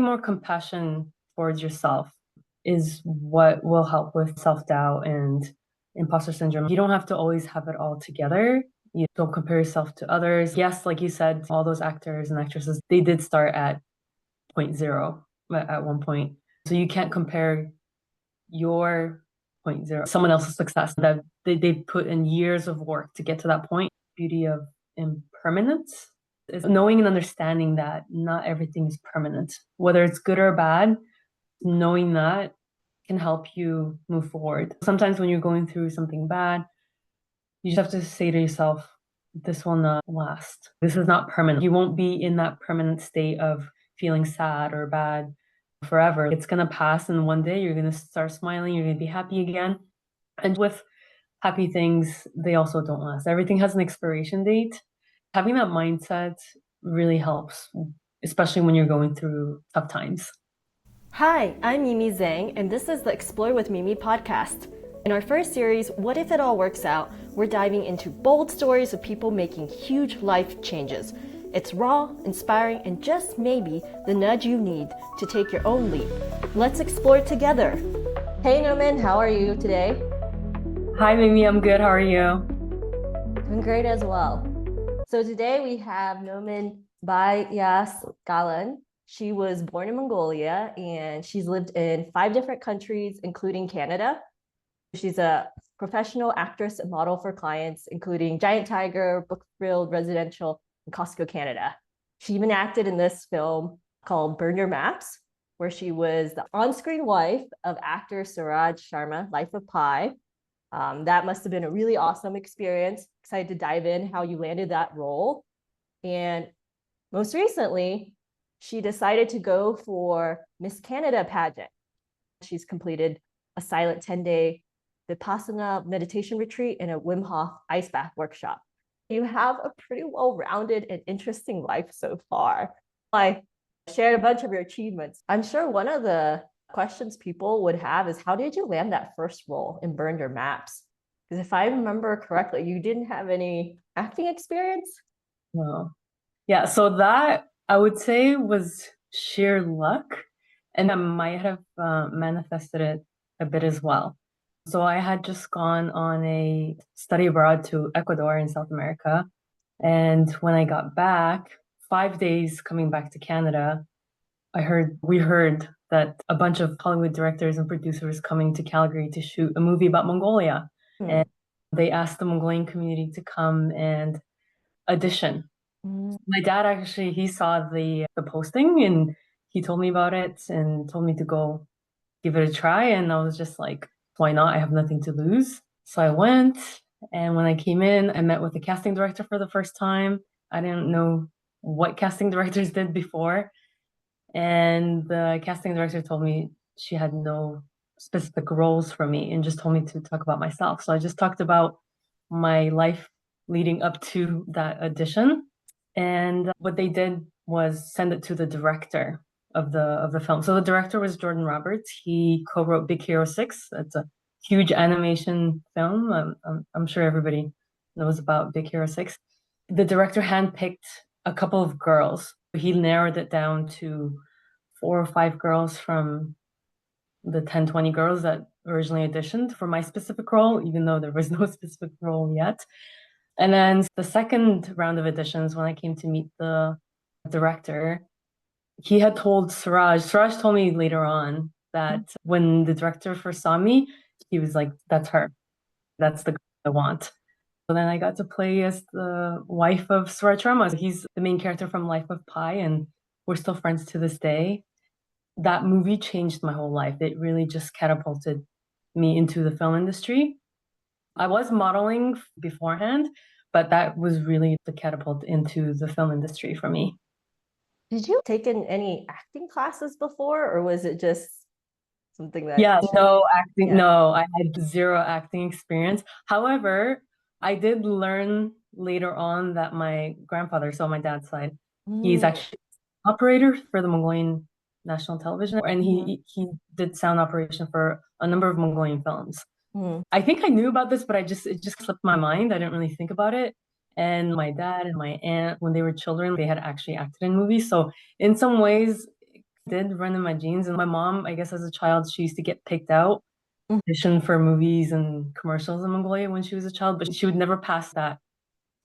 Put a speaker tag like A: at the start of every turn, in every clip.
A: More compassion towards yourself is what will help with self-doubt and imposter syndrome. You don't have to always have it all together. You don't compare yourself to others. Yes, like you said, all those actors and actresses, they did start at point zero at one point. So you can't compare your point zero, someone else's success that they put in years of work to get to that point. Beauty of impermanence is knowing and understanding that not everything is permanent, whether it's good or bad. Knowing that can help you move forward. Sometimes when you're going through something bad, you just have to say to yourself, this will not last. This is not permanent. You won't be in that permanent state of feeling sad or bad forever. It's going to pass, and one day you're going to start smiling, you're going to be happy again. And with happy things, they also don't last. Everything has an expiration date. Having that mindset really helps, especially when you're going through tough times.
B: Hi, I'm Mimi Zhang, and this is the Explore with Mimi podcast. In our first series, What If It All Works Out, we're diving into bold stories of people making huge life changes. It's raw, inspiring, and just maybe the nudge you need to take your own leap. Let's explore together. Hey Nomin, how are you today?
A: Hi Mimi, I'm good. How are you?
B: I'm great as well. So today we have Nomin Bayasgalan. She was born in Mongolia and she's lived in 5 different countries, including Canada. She's a professional actress and model for clients, including Giant Tiger, Brookfield Residential, and Costco Canada. She even acted in this film called Burn Your Maps, where she was the on-screen wife of actor Suraj Sharma, Life of Pi. That must have been a really awesome experience. Excited to dive in how you landed that role. And most recently, she decided to go for Miss Canada pageant. She's completed a silent 10-day Vipassana meditation retreat and a Wim Hof ice bath workshop. You have a pretty well-rounded and interesting life so far. I shared a bunch of your achievements. I'm sure one of the questions people would have is, how did you land that first role in Burn Your Maps? Because if I remember correctly, you didn't have any acting experience?
A: No. Yeah, so that I would say was sheer luck, and I might have manifested it a bit as well. So I had just gone on a study abroad to Ecuador in South America. And when I got back, 5 days coming back to Canada, we heard that a bunch of Hollywood directors and producers coming to Calgary to shoot a movie about Mongolia. And they asked the Mongolian community to come and audition. My dad actually, he saw the posting and he told me about it and told me to go give it a try. And I was just like, why not? I have nothing to lose. So I went, and when I came in, I met with the casting director for the first time. I didn't know what casting directors did before. And the casting director told me she had no specific roles for me and just told me to talk about myself. So I just talked about my life leading up to that audition. And what they did was send it to the director of the film. So the director was Jordan Roberts. He co-wrote Big Hero 6. It's a huge animation film. I'm sure everybody knows about Big Hero 6. The director handpicked a couple of girls. He narrowed it down to 4 or 5 girls from the 10, 20 girls that originally auditioned for my specific role, even though there was no specific role yet. And then the second round of auditions, when I came to meet the director, he had told Suraj told me later on that when the director first saw me, he was like, that's her. That's the girl I want. So then I got to play as the wife of Suraj Sharma. He's the main character from Life of Pi, and we're still friends to this day. That movie changed my whole life. It really just catapulted me into the film industry. I was modeling beforehand, but that was really the catapult into the film industry for me.
B: Did you take in any acting classes before, or was it just something that...
A: Yeah, no acting.
B: Yeah.
A: No, I had zero acting experience. However, I did learn later on that my grandfather, so on my dad's side, he's actually an operator for the Mongolian national television, and he did sound operation for a number of Mongolian films. I think I knew about this, but it just slipped my mind. I didn't really think about it. And my dad and my aunt, when they were children, they had actually acted in movies. So in some ways, it Did run in my genes. And my mom, I guess as a child, she used to get picked out, audition for movies and commercials in Mongolia when she was a child, but she would never pass that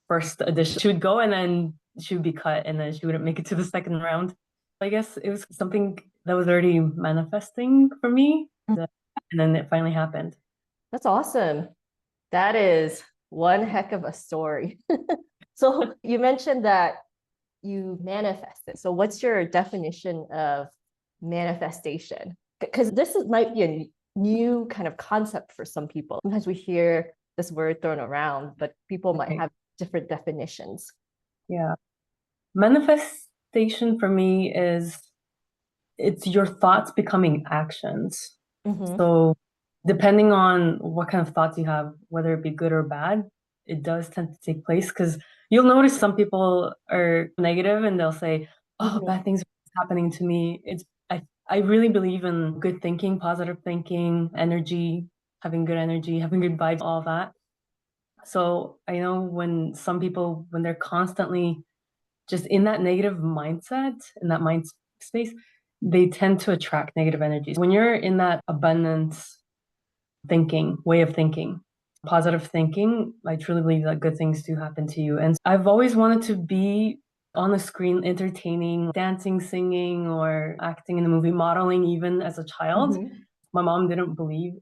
A: first audition. She would go and then she would be cut and then she wouldn't make it to the second round. I guess it was something that was already manifesting for me. And then it finally happened.
B: That's awesome. That is one heck of a story. So you mentioned that you manifested. So what's your definition of manifestation? Because might be a new kind of concept for some people. Sometimes we hear this word thrown around, but people might have different definitions.
A: Yeah. Manifestation for me is it's your thoughts becoming actions. So depending on what kind of thoughts you have, whether it be good or bad, it does tend to take place because you'll notice some people are negative and they'll say, "Oh, bad things are happening to me." I really believe in good thinking, positive thinking, energy, having good vibes, all that. So I know when some people, when they're constantly just in that negative mindset, in that mind space, they tend to attract negative energies. When you're in that abundance thinking, way of thinking, positive thinking, I truly believe that good things do happen to you. And I've always wanted to be on the screen, entertaining, dancing, singing, or acting in a movie, modeling, even as a child. My mom didn't believe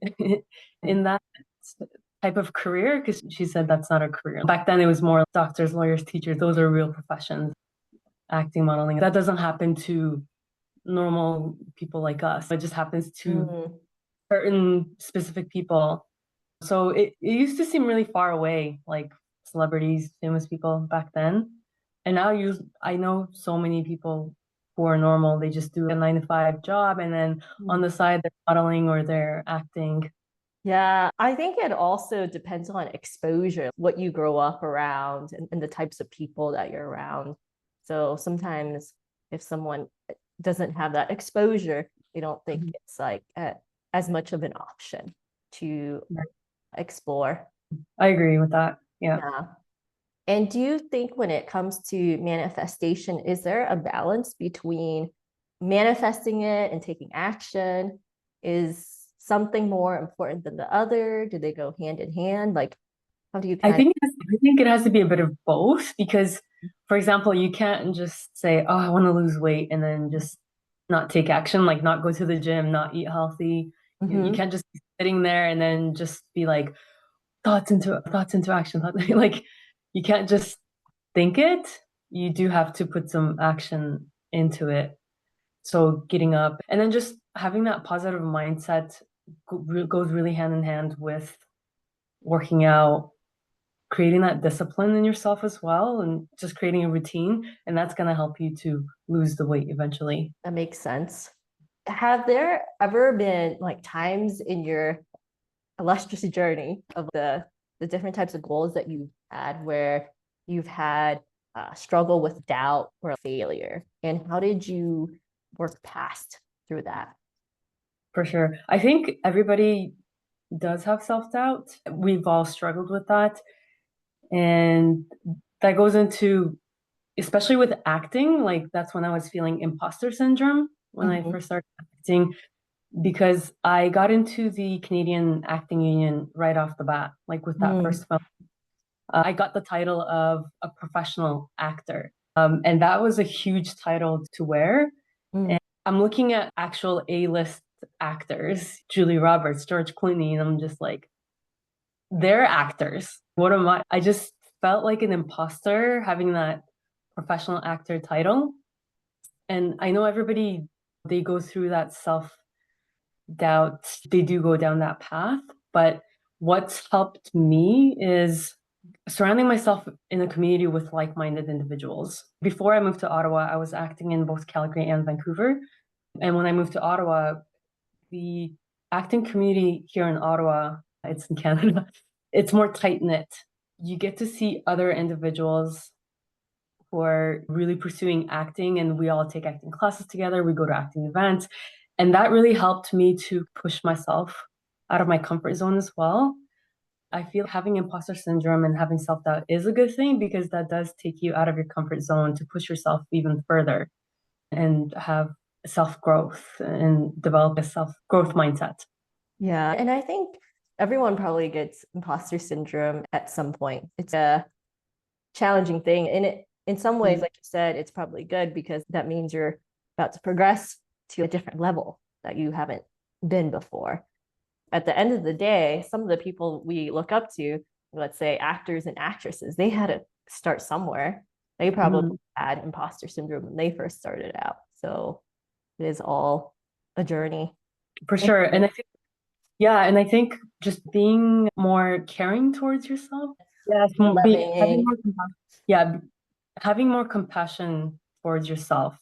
A: in that type of career because she said that's not a career. Back then, it was more doctors, lawyers, teachers. Those are real professions. Acting, modeling. That doesn't happen to normal people like us. It just happens to certain specific people. So it used to seem really far away, like celebrities, famous people back then. And now I know so many people who are normal. They just do a 9 to 5 job and then on the side they're modeling or they're acting.
B: Yeah, I think it also depends on exposure, what you grow up around and the types of people that you're around. So sometimes if someone doesn't have that exposure, they don't think it's like as much of an option to explore.
A: I agree with that. Yeah.
B: Yeah. And do you think when it comes to manifestation, is there a balance between manifesting it and taking action? Is something more important than the other? Do they go hand in hand? Like, how do you
A: I
B: kind of?
A: think it has to be a bit of both because, for example, you can't just say, "Oh, I want to lose weight," and then just not take action, like not go to the gym, not eat healthy. You can't just be sitting there and then just be like thoughts into action. Like you can't just think it. You do have to put some action into it. So getting up and then just having that positive mindset goes really hand in hand with working out, creating that discipline in yourself as well, and just creating a routine. And that's going to help you to lose the weight eventually.
B: That makes sense. Have there ever been like times in your illustrious journey of the different types of goals that you've had where you've had struggle with doubt or failure, and how did you work past through that?
A: For sure. I think everybody does have self-doubt. We've all struggled with that. And that goes into, especially with acting, like that's when I was feeling imposter syndrome when I first started acting, because I got into the Canadian Acting Union right off the bat, like with that first film. I got the title of a professional actor. And that was a huge title to wear. And I'm looking at actual A-list actors, Julie Roberts, George Clooney, and I'm just like, they're actors. What am I? I just felt like an imposter having that professional actor title. And I know everybody, they go through that self doubt, they do go down that path. But what's helped me is surrounding myself in a community with like minded individuals. Before I moved to Ottawa, I was acting in both Calgary and Vancouver. And when I moved to Ottawa, the acting community here in Ottawa, it's in Canada, it's more tight knit. You get to see other individuals who are really pursuing acting, and we all take acting classes together. We go to acting events. And that really helped me to push myself out of my comfort zone as well. I feel having imposter syndrome and having self doubt is a good thing because that does take you out of your comfort zone to push yourself even further and have self-growth and develop a self-growth mindset.
B: Yeah. And I think everyone probably gets imposter syndrome at some point. It's a challenging thing. And in some ways, like you said, it's probably good because that means you're about to progress to a different level that you haven't been before. At the end of the day, some of the people we look up to, let's say actors and actresses, they had to start somewhere. They probably had imposter syndrome when they first started out. So it is all a journey.
A: For sure. And I think, yeah, and I think just being more caring towards yourself. Yes,
B: Loving.
A: yeah, having more compassion towards yourself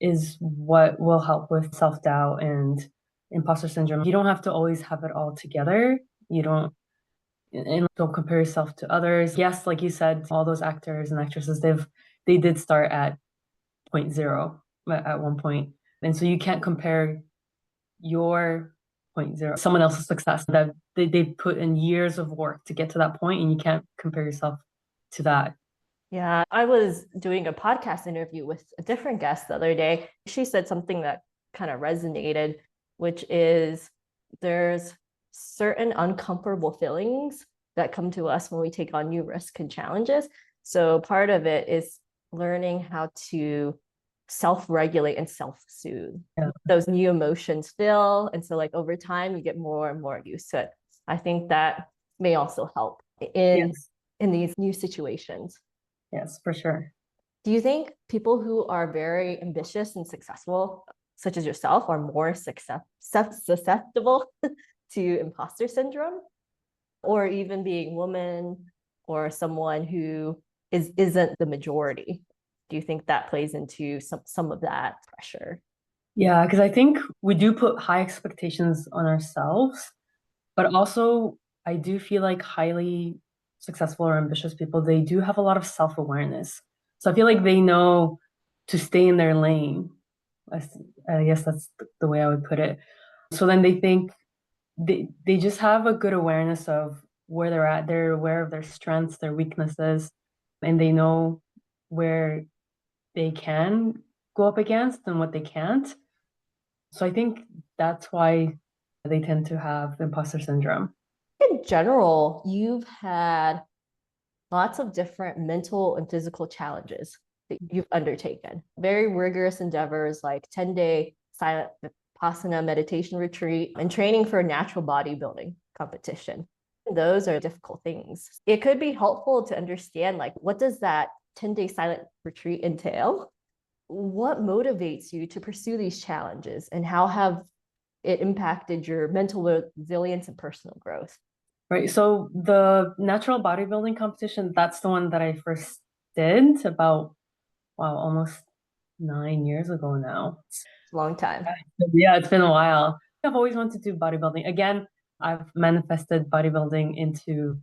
A: is what will help with self-doubt and imposter syndrome. You don't have to always have it all together. You don't and don't compare yourself to others. Yes, like you said, all those actors and actresses, they did start at point zero at one point. And so you can't compare your point zero, someone else's success that they put in years of work to get to that point, and you can't compare yourself to that.
B: Yeah, I was doing a podcast interview with a different guest the other day. She said something that kind of resonated, which is there's certain uncomfortable feelings that come to us when we take on new risks and challenges. So part of it is learning how to self-regulate and self-soothe.
A: Yeah.
B: Those new emotions fill. And so like over time, you get more and more used to it. I think that may also help
A: Yes.
B: in these new situations.
A: Yes, for sure.
B: Do you think people who are very ambitious and successful, such as yourself, are more susceptible to imposter syndrome? Or even being woman or someone who isn't the majority? Do you think that plays into some of that pressure?
A: Yeah, because I think we do put high expectations on ourselves, but also I do feel like highly successful or ambitious people, they do have a lot of self-awareness. So I feel like they know to stay in their lane. I guess that's the way I would put it. So then they think they just have a good awareness of where they're at. They're aware of their strengths, their weaknesses, and they know where they can go up against and what they can't. So I think that's why they tend to have imposter syndrome.
B: In general, you've had lots of different mental and physical challenges that you've undertaken. Very rigorous endeavors like 10-day silent Vipassana meditation retreat and training for a natural bodybuilding competition. Those are difficult things. It could be helpful to understand like what does that 10-day silent retreat entail? What motivates you to pursue these challenges and how have it impacted your mental resilience and personal growth?
A: Right. So the natural bodybuilding competition, that's the one that I first did about, wow, almost 9 years ago now.
B: Long time.
A: Yeah, it's been a while. I've always wanted to do bodybuilding. Again, I've manifested bodybuilding into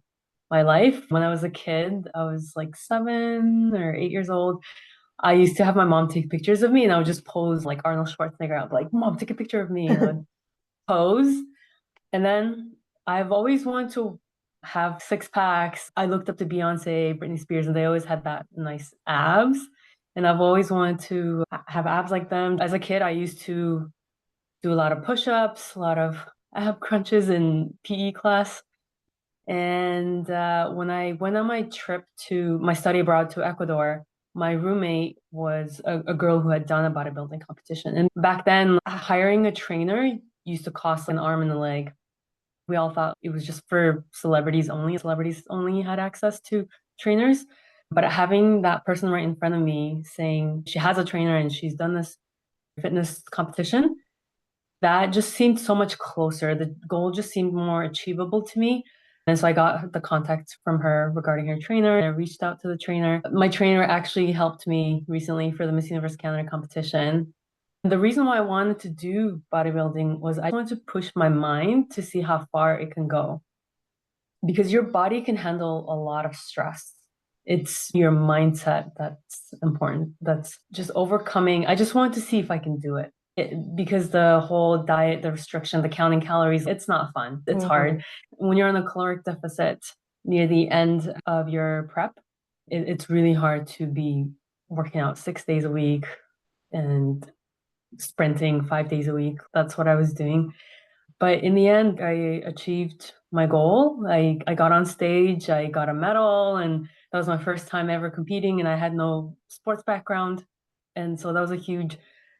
A: my life. When I was a kid, I was like 7 or 8 years old. I used to have my mom take pictures of me and I would just pose like Arnold Schwarzenegger. I'd be like, Mom, take a picture of me. And I would pose. And then I've always wanted to have six packs. I looked up to Beyonce, Britney Spears, and they always had that nice abs. And I've always wanted to have abs like them. As a kid, I used to do a lot of push-ups, a lot of ab crunches in PE class. And when I went on my trip to my study abroad to Ecuador, my roommate was a girl who had done a bodybuilding competition. And back then, hiring a trainer used to cost an arm and a leg. We all thought it was just for celebrities only. Celebrities only had access to trainers. But having that person right in front of me saying she has a trainer and she's done this fitness competition, that just seemed so much closer. The goal just seemed more achievable to me. And so I got the contact from her regarding her trainer. And I reached out to the trainer. My trainer actually helped me recently for the Miss Universe Canada competition. The reason why I wanted to do bodybuilding was I wanted to push my mind to see how far it can go. Because your body can handle a lot of stress. It's your mindset that's important. That's just overcoming. I just wanted to see if I can do it. Because the whole diet, the restriction, the counting calories, it's not fun. It's hard. When you're on a caloric deficit near the end of your prep, it's really hard to be working out 6 days a week and sprinting 5 days a week. That's what I was doing. But in the end, I achieved my goal. I got on stage, I got a medal, and that was my first time ever competing, and I had no sports background. And so that was a huge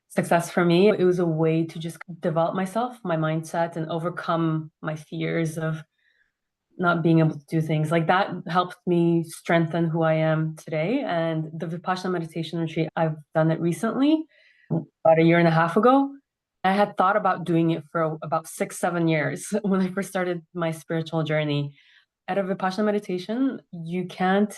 A: success for me. It was a way to just develop myself, my mindset, and overcome my fears of not being able to do things. Like that helped me strengthen who I am today. And the Vipassana meditation retreat, I've done it recently, about a year and a half ago. I had thought about doing it for about 6, 7 years when I first started my spiritual journey. At a Vipassana meditation, you can't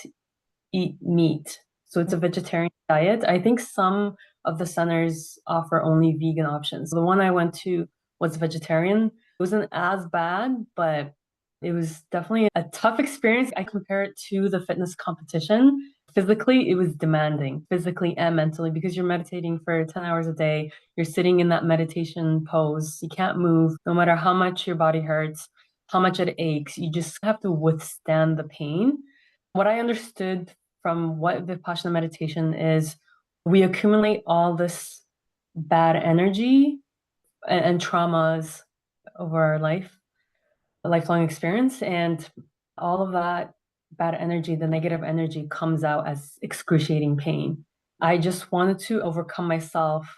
A: eat meat. So it's a vegetarian diet. I think some of the centers offer only vegan options. The one I went to was vegetarian. It wasn't as bad, but it was definitely a tough experience. I compare it to the fitness competition. Physically, it was demanding, physically and mentally, because you're meditating for 10 hours a day. You're sitting in that meditation pose. You can't move, no matter how much your body hurts, how much it aches. You just have to withstand the pain. What I understood from what Vipassana meditation is, we accumulate all this bad energy and traumas over our life, a lifelong experience, and all of that bad energy, the negative energy, comes out as excruciating pain. I just wanted to overcome myself.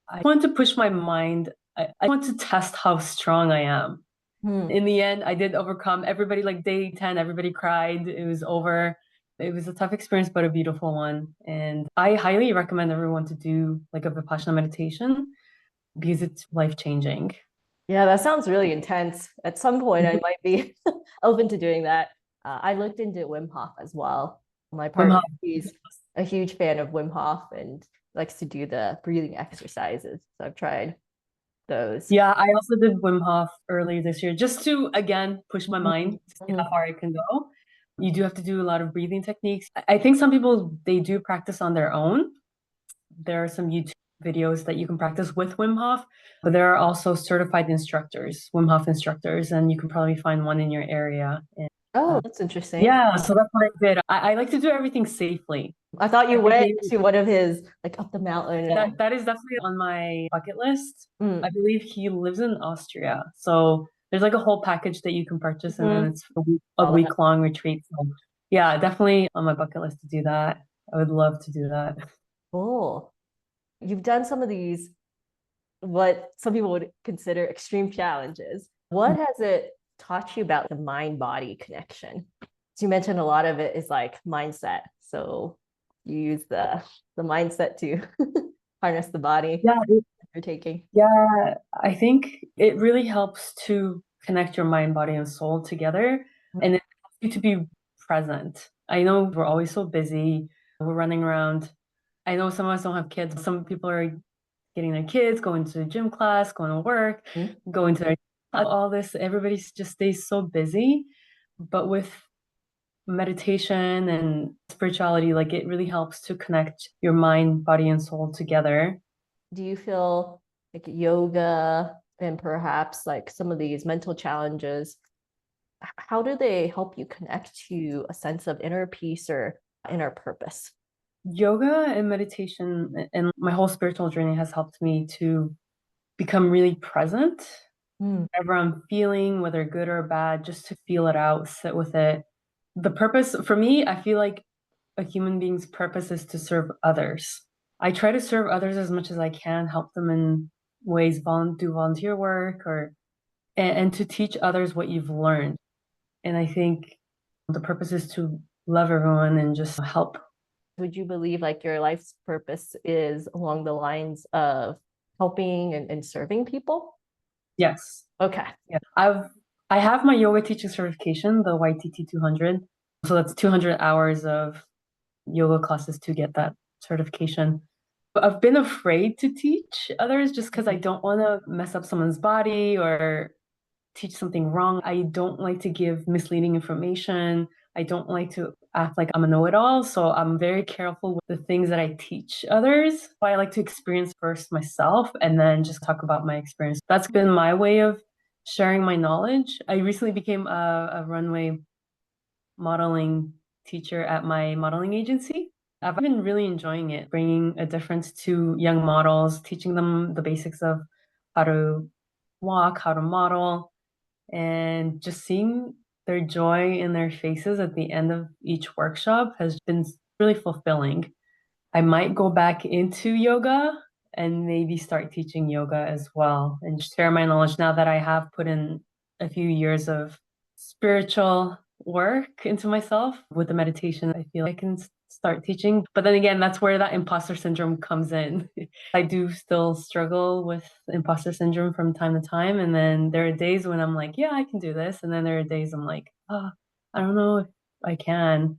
A: I wanted to push my mind. I want to test how strong I am.
B: Hmm.
A: In the end, I did overcome everybody. Like day 10, everybody cried. It was over. It was a tough experience, but a beautiful one. And I highly recommend everyone to do like a Vipassana meditation because it's life changing.
B: Yeah, that sounds really intense. At some point, I might be open to doing that. I looked into Wim Hof as well. My
A: Wim
B: partner,
A: Hof.
B: he's a huge fan of Wim Hof and likes to do the breathing exercises. So I've tried those.
A: Yeah, I also did Wim Hof earlier this year just to, again, push my mind
B: Mhm.
A: to see how
B: Mhm.
A: far I can go. You do have to do a lot of breathing techniques. I think some people, they do practice on their own. There are some YouTube videos that you can practice with Wim Hof, but there are also certified instructors, Wim Hof instructors, and you can probably find one in your area. And
B: Oh, that's interesting.
A: yeah, so that's what I did. I like to do everything safely.
B: I thought
A: I
B: you
A: think
B: went to one of his like up the mountain.
A: that is definitely on my bucket list. I
B: Mm.
A: believe he lives in Austria, so there's like a whole package that you can purchase, and then
B: Mhm.
A: it's a
B: All that.
A: week long retreat. So yeah, definitely on my bucket list to do that. I would love to do that.
B: Cool. You've done some of these, what some people would consider extreme challenges. What has it taught you about the mind body connection? So you mentioned a lot of it is like mindset. So you use the mindset to harness the body
A: Yeah,
B: you're taking.
A: yeah, I think it really helps to connect your mind, body, and soul together, and it helps you to be present. I know we're always so busy, we're running around. I know some of us don't have kids. Some people are getting their kids, going to gym class, going to work,
B: Mhm.
A: going to their all this. Everybody just stays so busy. But with meditation and spirituality, like it really helps to connect your mind, body, and soul together.
B: Do you feel like yoga and perhaps like some of these mental challenges, how do they help you connect to a sense of inner peace or inner purpose?
A: Yoga and meditation and my whole spiritual journey has helped me to become really present.
B: Mm.
A: Whatever I'm feeling, whether good or bad, just to feel it out, sit with it. The purpose for me, I feel like a human being's purpose is to serve others. I try to serve others as much as I can, help them in ways, do volunteer work or and to teach others what you've learned. And I think the purpose is to love everyone and just help.
B: Would you believe like your life's purpose is along the lines of helping and serving people?
A: Yes.
B: Okay.
A: Yeah. I have my yoga teaching certification, the YTT 200. So that's 200 hours of yoga classes to get that certification. But I've been afraid to teach others just because I don't want to mess up someone's body or teach something wrong. I don't like to give misleading information. I don't like to act like I'm a know-it-all. So I'm very careful with the things that I teach others. I like to experience first myself and then just talk about my experience. That's been my way of sharing my knowledge. I recently became a runway modeling teacher at my modeling agency. I've been really enjoying it, bringing a difference to young models, teaching them the basics of how to walk, how to model, and just seeing their joy in their faces at the end of each workshop has been really fulfilling. I might go back into yoga and maybe start teaching yoga as well and share my knowledge now that I have put in a few years of spiritual work into myself with the meditation. I feel I can start teaching. But then again, that's where that imposter syndrome comes in. I do still struggle with imposter syndrome from time to time. And then there are days when I'm like, yeah, I can do this. And then there are days I'm like, oh, I don't know if I can.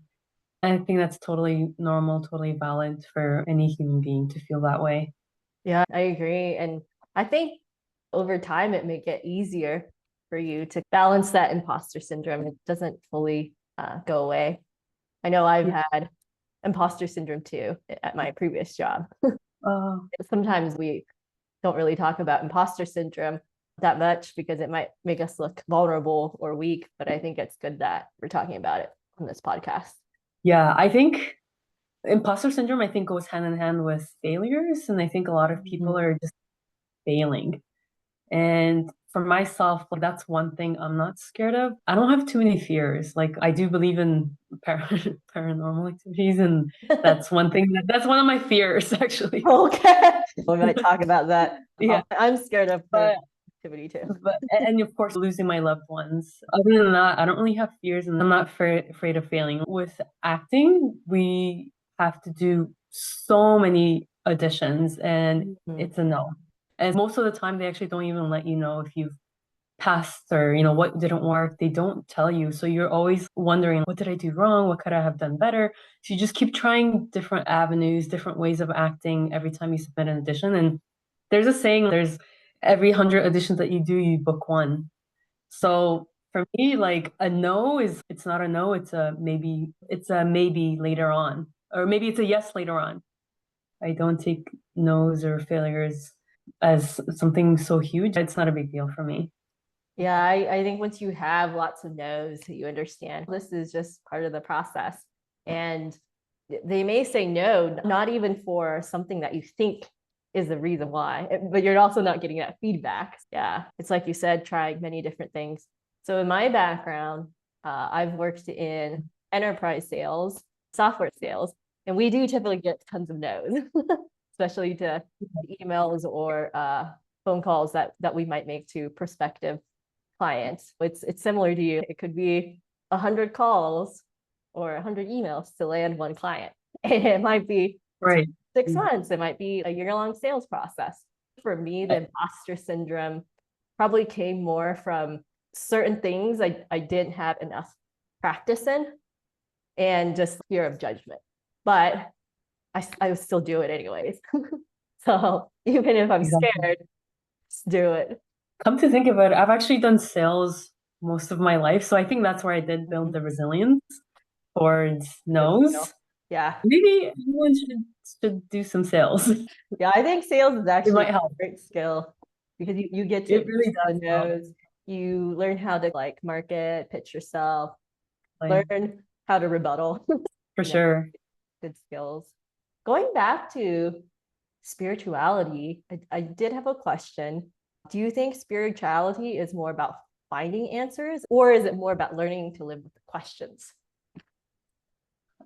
A: I think that's totally normal, totally valid for any human being to feel that way.
B: Yeah, I agree. And I think over time, it may get easier for you to balance that imposter syndrome. It doesn't fully go away. I know I've had imposter syndrome too at my previous job.
A: Oh,
B: Sometimes we don't really talk about imposter syndrome that much because it might make us look vulnerable or weak, but I think it's good that we're talking about it on this podcast.
A: yeah. I think imposter syndrome, I think, goes hand in hand with failures. And I think a lot of people are just failing. And for myself, like, that's one thing I'm not scared of. I don't have too many fears. Like, I do believe in paranormal activities, and that's one thing that's one of my fears, actually.
B: Okay. We might talk about that.
A: Yeah.
B: I'm scared of
A: But
B: activity too.
A: and of course losing my loved ones. Other than that, I don't really have fears and I'm not afraid of failing. With acting, we have to do so many auditions and it's a no. And most of the time they actually don't even let you know if you've passed or what didn't work. They don't tell you. So you're always wondering, what did I do wrong? What could I have done better? So you just keep trying different avenues, different ways of acting every time you submit an audition. And there's a saying, there's every 100 auditions that you do, you book one. So for me, like a no it's not a no, it's a maybe later on. Or maybe it's a yes later on. I don't take no's or failures as something so huge. It's not a big deal for me.
B: Yeah, I think once you have lots of no's, you understand this is just part of the process. And they may say no, not even for something that you think is the reason why, but you're also not getting that feedback. Yeah, it's like you said, trying many different things. So in my background, I've worked in enterprise sales, software sales, and we do typically get tons of no's, especially to emails or phone calls that we might make to prospective clients. It's similar to you. It could be 100 calls or 100 emails to land one client. And it might be
A: Right.
B: 6 months. It might be a year-long sales process. For me, the imposter syndrome probably came more from certain things I didn't have enough practice in and just fear of judgment. But I would still do it anyways. So even if I'm
A: Exactly.
B: scared, just do it.
A: Come to think of it, I've actually done sales most of my life. So I think that's where I did build the resilience towards no's.
B: Yeah.
A: Maybe everyone should do some sales.
B: Yeah, I think sales is
A: It
B: actually
A: might help.
B: a great skill because you get to
A: It really
B: the
A: does help.
B: nose. You learn how to like market, pitch yourself,
A: Like,
B: learn how to rebuttal.
A: for
B: You know,
A: sure.
B: good skills. Going back to spirituality, I did have a question. Do you think spirituality is more about finding answers or is it more about learning to live with the questions?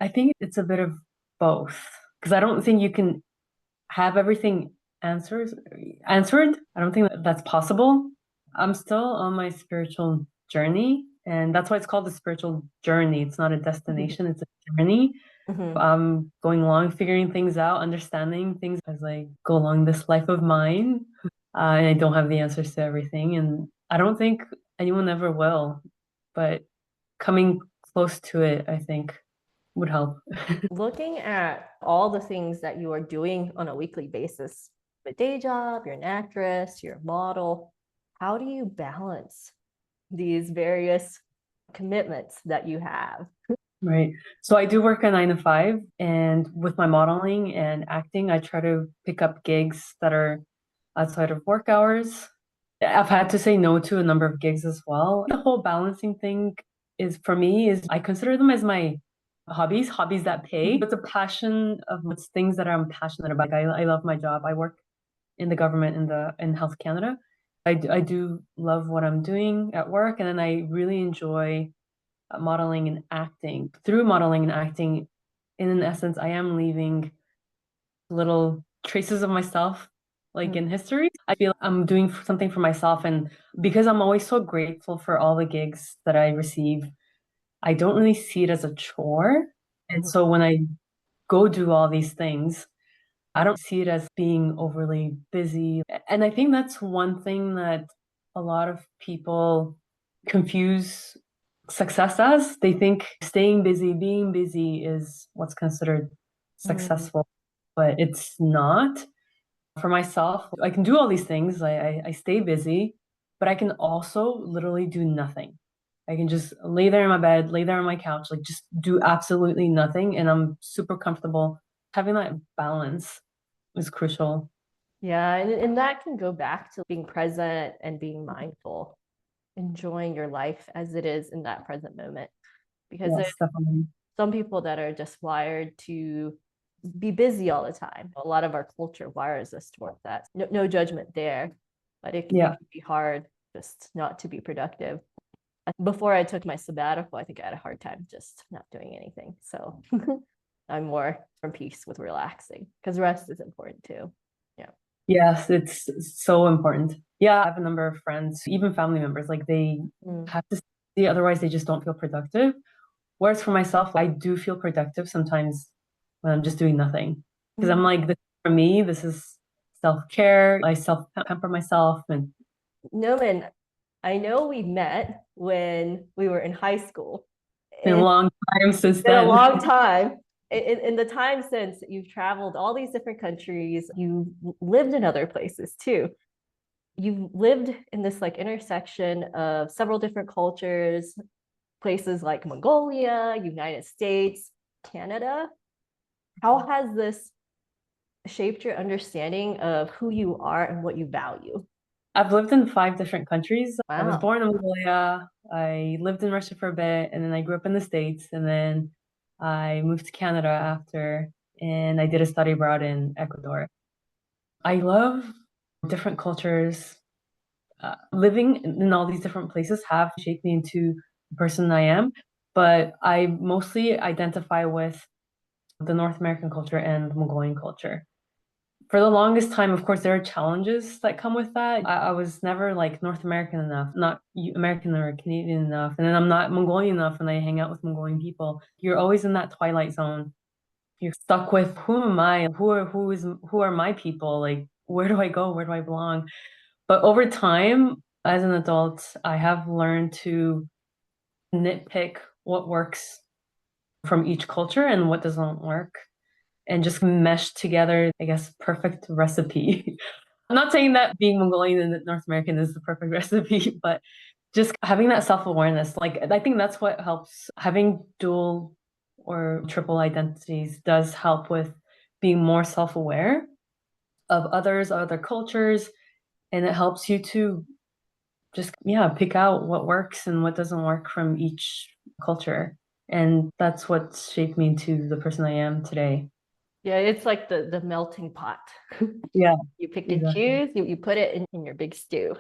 A: I think it's a bit of both because I don't think you can have everything answered. I don't think that's possible. I'm still on my spiritual journey, and that's why it's called the spiritual journey. It's not a destination, it's a journey.
B: Mhm.
A: I'm going along, figuring things out, understanding things as I go along this life of mine. And I don't have the answers to everything, and I don't think anyone ever will. But coming close to it, I think, would help.
B: Looking at all the things that you are doing on a weekly basis, the day job, you're an actress, you're a model, how do you balance these various commitments that you have?
A: Right. So I do work a 9 to 5, and with my modeling and acting, I try to pick up gigs that are outside of work hours. I've had to say no to a number of gigs as well. The whole balancing thing is for me is I consider them as my hobbies that pay. It's a passion of it's things that I'm passionate about. Like, I love my job. I work in the government in Health Canada. I do love what I'm doing at work, and then I really enjoy modeling and acting. Through modeling and acting, in essence, I am leaving little traces of myself, like in history. I feel I'm doing something for myself, and because I'm always so grateful for all the gigs that I receive, I don't really see it as a chore. And so when I go do all these things, I don't see it as being overly busy. And I think that's one thing that a lot of people confuse success as. They think staying busy, being busy is what's considered successful, but it's not. For myself, I can do all these things. I stay busy, but I can also literally do nothing. I can just lay there in my bed, lay there on my couch, like just do absolutely nothing. And I'm super comfortable. Having that balance is crucial.
B: Yeah, and that can go back to being present and being mindful, enjoying your life as it is in that present moment. Because there's
A: Yes, definitely.
B: some people that are just wired to be busy all the time. A lot of our culture wires us toward that. No judgment there, but it
A: Yeah.
B: can be hard just not to be productive. Before I took my sabbatical, I think I had a hard time just not doing anything. So I'm more in peace with relaxing because rest is important too. Yeah.
A: Yes, it's so important. Yeah, I have a number of friends, even family members, like they have to see, otherwise they just don't feel productive. Whereas for myself, I do feel productive sometimes when I'm just doing nothing. Because I'm like, for me, this is self-care. I self-pamper myself and
B: Nomin, I know we met when we were in high school.
A: it's been a long time since
B: It's been a
A: then.
B: long time. In the time since, you've traveled all these different countries, you've lived in other places too. You've lived in this like intersection of several different cultures, places like Mongolia, United States, Canada. How has this shaped your understanding of who you are and what you value?
A: I've lived in 5 different countries. I was
B: Wow.
A: born in Mongolia. I lived in Russia for a bit, and then I grew up in the States, and then I moved to Canada after, and I did a study abroad in Ecuador. I love different cultures. Living in all these different places have shaped me into the person I am, but I mostly identify with the North American culture and Mongolian culture. For the longest time, of course, there are challenges that come with that. I was never like North American enough, not American or Canadian enough, and then I'm not Mongolian enough, and I hang out with Mongolian people. You're always in that twilight zone. You're stuck with who am I? Who are my people? Like where do I go? Where do I belong? But over time, as an adult, I have learned to nitpick what works from each culture and what doesn't work and just mesh together, I guess, perfect recipe. I'm not saying that being Mongolian and North American is the perfect recipe, but just having that self-awareness. Like I think that's what helps. Having dual or triple identities does help with being more self-aware of others, other cultures, and it helps you to just pick out what works and what doesn't work from each culture. And that's what shaped me to the person I am today.
B: Yeah, it's like the melting pot.
A: Yeah,
B: You pick and
A: exactly.
B: choose, you put it in your big stew.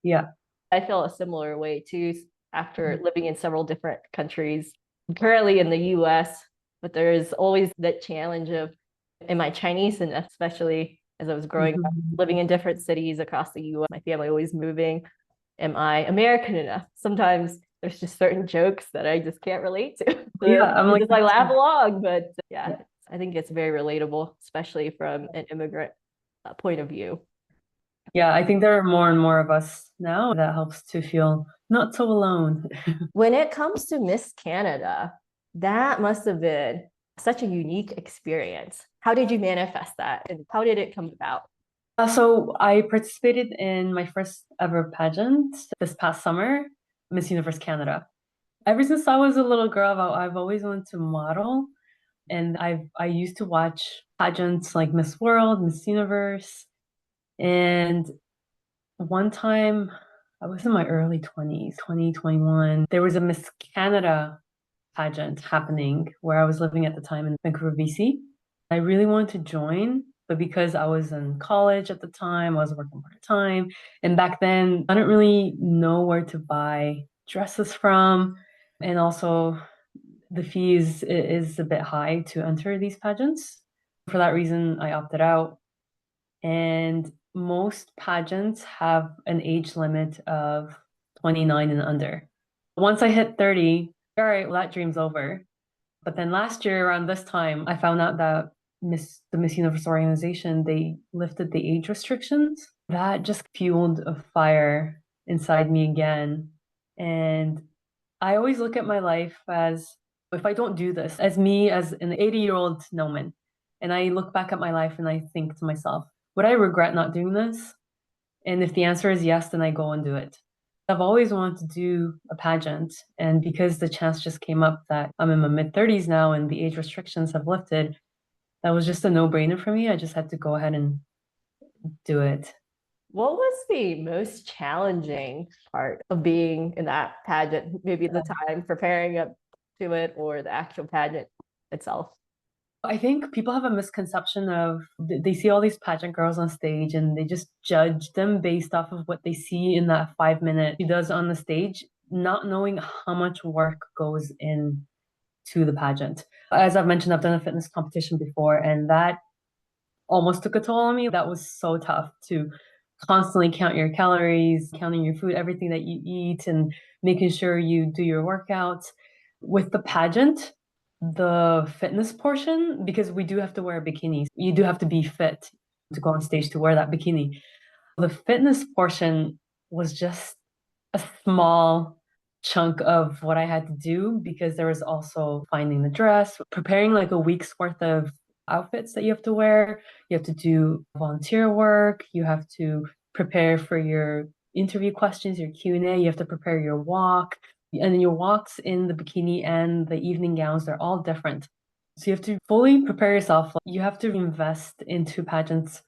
A: Yeah.
B: I feel a similar way too after living in several different countries. I'm currently in the US, but there's always that challenge of am I Chinese? And especially as I was growing up, living in different cities across the US, my family always moving. Am I American enough? Sometimes there's just certain jokes that I just can't relate to. So
A: Yeah, I'm
B: I
A: like
B: just like
A: that
B: laugh
A: too.
B: along, but yeah,
A: Yeah.
B: I think it's very relatable, especially from an immigrant point of view.
A: Yeah, I think there are more and more of us now that helps to feel not so alone.
B: When it comes to Miss Canada, that must have been such a unique experience. How did you manifest that and how did it come about?
A: So I participated in my first ever pageant this past summer, Miss Universe Canada. Ever since I was a little girl, I've always wanted to model, and I used to watch pageants like Miss World, Miss Universe, and one time I was in my early 20s, 2021. There was a Miss Canada pageant happening where I was living at the time in Vancouver, BC. I really wanted to join, but because I was in college at the time, I was working part-time. And back then, I didn't really know where to buy dresses from. And also, the fees is a bit high to enter these pageants. For that reason, I opted out. And most pageants have an age limit of 29 and under. Once I hit 30, all right, well, that dream's over. But then last year around this time, I found out that the Miss Universe organization, they lifted the age restrictions. That just fueled a fire inside me again. And I always look at my life as, if I don't do this, as me as an 80-year-old Nomin, and I look back at my life and I think to myself, would I regret not doing this? And if the answer is yes, then I go and do it. I've always wanted to do a pageant. And because the chance just came up that I'm in my mid 30s now and the age restrictions have lifted, that was just a no brainer for me. I just had to go ahead and do it.
B: What was the most challenging part of being in that pageant? Maybe the time preparing up to it or the actual pageant itself?
A: I think people have a misconception of they see all these pageant girls on stage and they just judge them based off of what they see in that 5 minute she does on the stage, not knowing how much work goes in to the pageant. As I've mentioned, I've done a fitness competition before, and that almost took a toll on me. That was so tough to constantly count your calories, counting your food, everything that you eat, and making sure you do your workouts. With the pageant, the fitness portion, because we do have to wear bikinis, you do have to be fit to go on stage to wear that bikini. The fitness portion was just a small chunk of what I had to do because there was also finding the dress, preparing like a week's worth of outfits that you have to wear. You have to do volunteer work. You have to prepare for your interview questions, your Q&A. You have to prepare your walk. And then your walks in the bikini and the evening gowns, they're all different. So you have to fully prepare yourself. You have to invest into pageants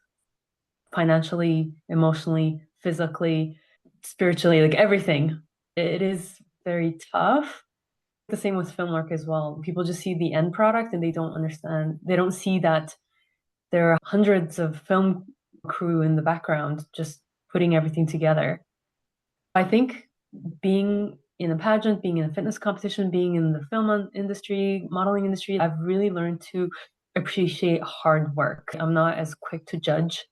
A: financially, emotionally, physically, spiritually, like everything. It is very tough. The same with film work as well. People just see the end product and they don't understand. They don't see that there are hundreds of film crew in the background just putting everything together. I think being in a pageant, being in a fitness competition, being in the film industry, modeling industry, I've really learned to appreciate hard work. I'm not as quick to judge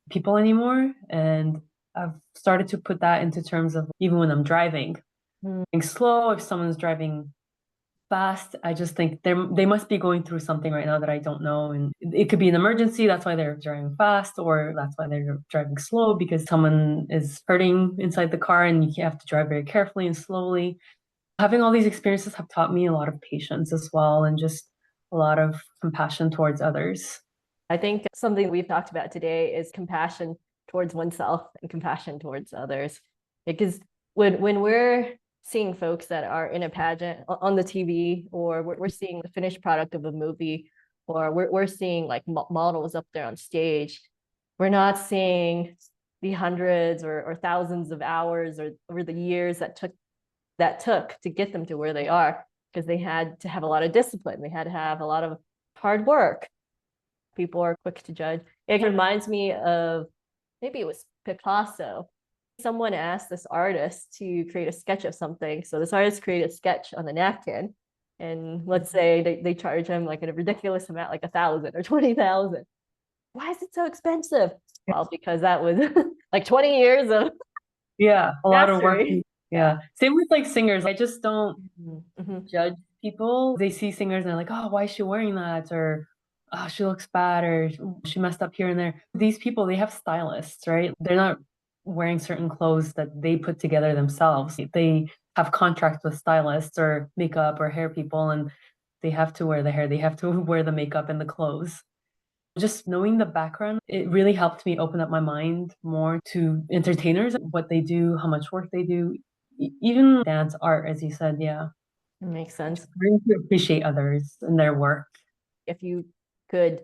A: people anymore. And I've started to put that into terms of even when I'm driving. Being slow, if someone's driving fast, I just think they must be going through something right now that I don't know. And it could be an emergency, that's why they're driving fast, or that's why they're driving slow because someone is hurting inside the car and you have to drive very carefully and slowly. Having all these experiences have taught me a lot of patience as well and just a lot of compassion towards others.
B: I think something we've talked about today is compassion towards oneself and compassion towards others. Because when we're seeing folks that are in a pageant on the TV, or we're seeing the finished product of a movie, or we're seeing like models up there on stage, we're not seeing the hundreds or thousands of hours or the years that took to get them to where they are, because they had to have a lot of discipline. They had to have a lot of hard work. People are quick to judge. It reminds me of, maybe it was Picasso. Someone asked this artist to create a sketch of something. So this artist created a sketch on the napkin. And let's say they charge him like a ridiculous amount, like 1,000 or 20,000. Why is it so expensive? Well, because that was like 20 years of
A: a lot of work.
B: mastery.
A: Yeah. Same with like singers. I just don't
B: Mm-hmm.
A: judge people. They see singers and they're like, oh, why is she wearing that? Or oh, she looks bad, or she messed up here and there. These people, they have stylists, right? They're not wearing certain clothes that they put together themselves. They have contracts with stylists or makeup or hair people, and they have to wear the hair, they have to wear the makeup and the clothes. Just knowing the background, it really helped me open up my mind more to entertainers, what they do, how much work they do, even dance, art, as you said. Yeah.
B: It makes sense.
A: Really to appreciate others and their work.
B: If you could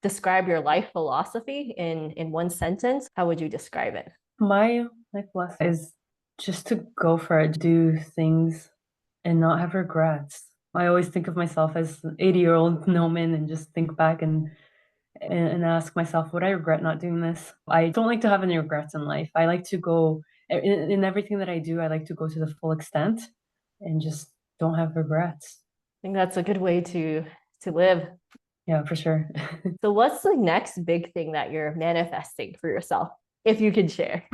B: describe your life philosophy in one sentence, how would you describe it?
A: My life lesson is just to go for it, do things and not have regrets. I always think of myself as 80-year-old Nomin and just think back and ask myself, would I regret not doing this? I don't like to have any regrets in life. I like to go in everything that I do, I like to go to the full extent and just don't have regrets.
B: I think that's a good way to live.
A: Yeah, for sure.
B: So what's the next big thing that you're manifesting for yourself, if you can share?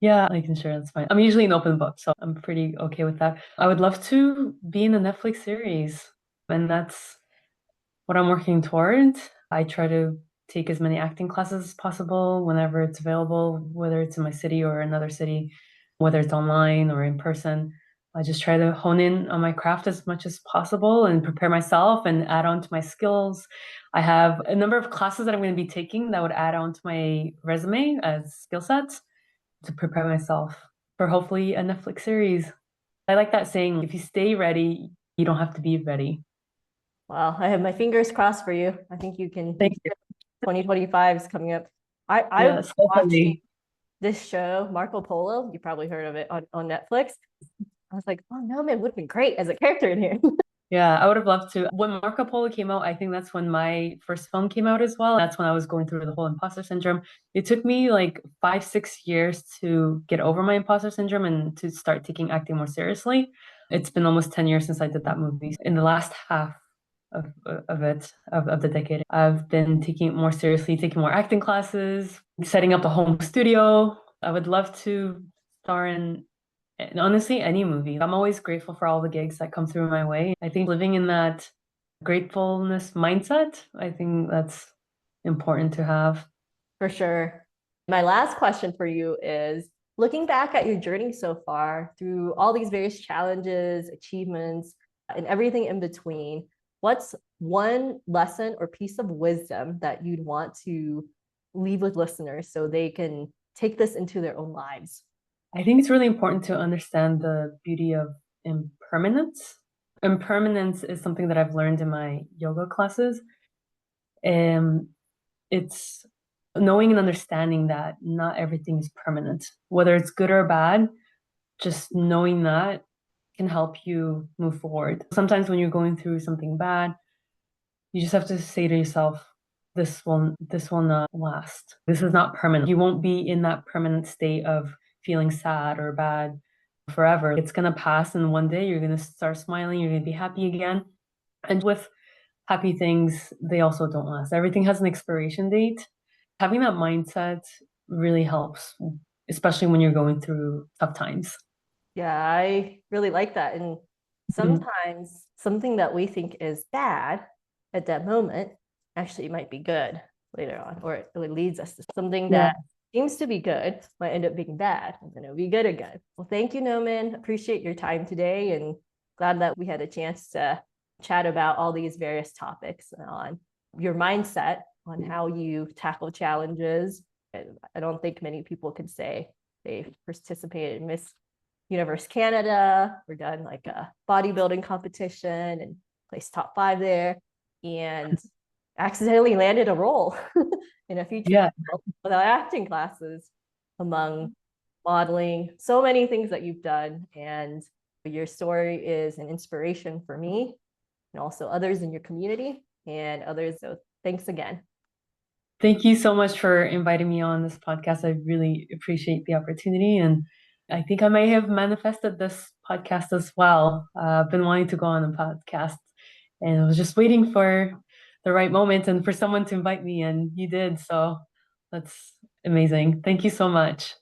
A: Yeah, I can share. That's fine. I'm usually an open book, so I'm pretty okay with that. I would love to be in a Netflix series, and that's what I'm working toward. I try to take as many acting classes as possible whenever it's available, whether it's in my city or another city, whether it's online or in person. I just try to hone in on my craft as much as possible and prepare myself and add on to my skills. I have a number of classes that I'm going to be taking that would add on to my resume as skill sets to prepare myself for hopefully a Netflix series. I like that saying, if you stay ready, you don't have to be ready.
B: Well, I have my fingers crossed for you. I think you can.
A: Thank you.
B: 2025 is coming up. I'm
A: Yes,
B: watching
A: hopefully.
B: this show, Marco Polo. You probably heard of it on Netflix. I was like, oh no, man, would have been great as a character in here.
A: Yeah, I would have loved to. When Marco Polo came out, I think that's when my first film came out as well. That's when I was going through the whole imposter syndrome. It took me like 5, 6 years to get over my imposter syndrome and to start taking acting more seriously. It's been almost 10 years since I did that movie. In the last half of the decade, I've been taking it more seriously, taking more acting classes, setting up a home studio. I would love to star in and honestly, any movie. I'm always grateful for all the gigs that come through my way. I think living in that gratefulness mindset, I think that's important to have.
B: For sure. My last question for you is, looking back at your journey so far through all these various challenges, achievements, and everything in between, what's one lesson or piece of wisdom that you'd want to leave with listeners so they can take this into their own lives?
A: I think it's really important to understand the beauty of impermanence. Impermanence is something that I've learned in my yoga classes. And it's knowing and understanding that not everything is permanent, whether it's good or bad, just knowing that can help you move forward. Sometimes when you're going through something bad, you just have to say to yourself, this will not last. This is not permanent. You won't be in that permanent state of feeling sad or bad forever. It's going to pass, and one day you're going to start smiling, you're going to be happy again. And with happy things, they also don't last. Everything has an expiration date. Having that mindset really helps, especially when you're going through tough times.
B: Yeah, I really like that. And
A: Mhm.
B: sometimes something that we think is bad at that moment actually might be good later on, or it leads us to something
A: Yeah.
B: that seems to be good might end up being bad, and then it'll be good again. Well, thank you, Nomin. Appreciate your time today, and glad that we had a chance to chat about all these various topics on your mindset, on how you tackle challenges. I don't think many people could say they've participated in Miss Universe Canada. We're done like a bodybuilding competition and placed top 5 there, and accidentally landed a role in a feature
A: Yeah.
B: film without acting classes, among modeling, so many things that you've done. And your story is an inspiration for me and also others in your community and others. So thanks again.
A: Thank you so much for inviting me on this podcast. I really appreciate the opportunity. And I think I may have manifested this podcast as well. I've been wanting to go on a podcast and I was just waiting for the right moment and for someone to invite me, and you did. So that's amazing. Thank you so much.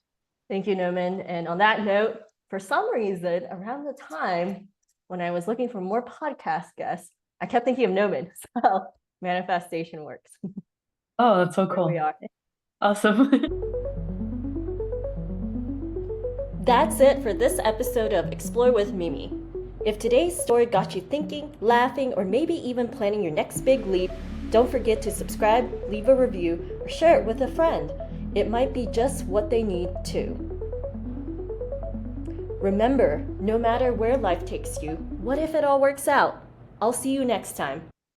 B: Thank you, Nomin. And on that note, for some reason, around the time when I was looking for more podcast guests, I kept thinking of Nomin. So manifestation works.
A: Oh, that's so
B: Here we
A: cool.
B: are.
A: Awesome.
B: That's it for this episode of Explore with Mimi. If today's story got you thinking, laughing, or maybe even planning your next big leap, don't forget to subscribe, leave a review, or share it with a friend. It might be just what they need too. Remember, no matter where life takes you, what if it all works out? I'll see you next time.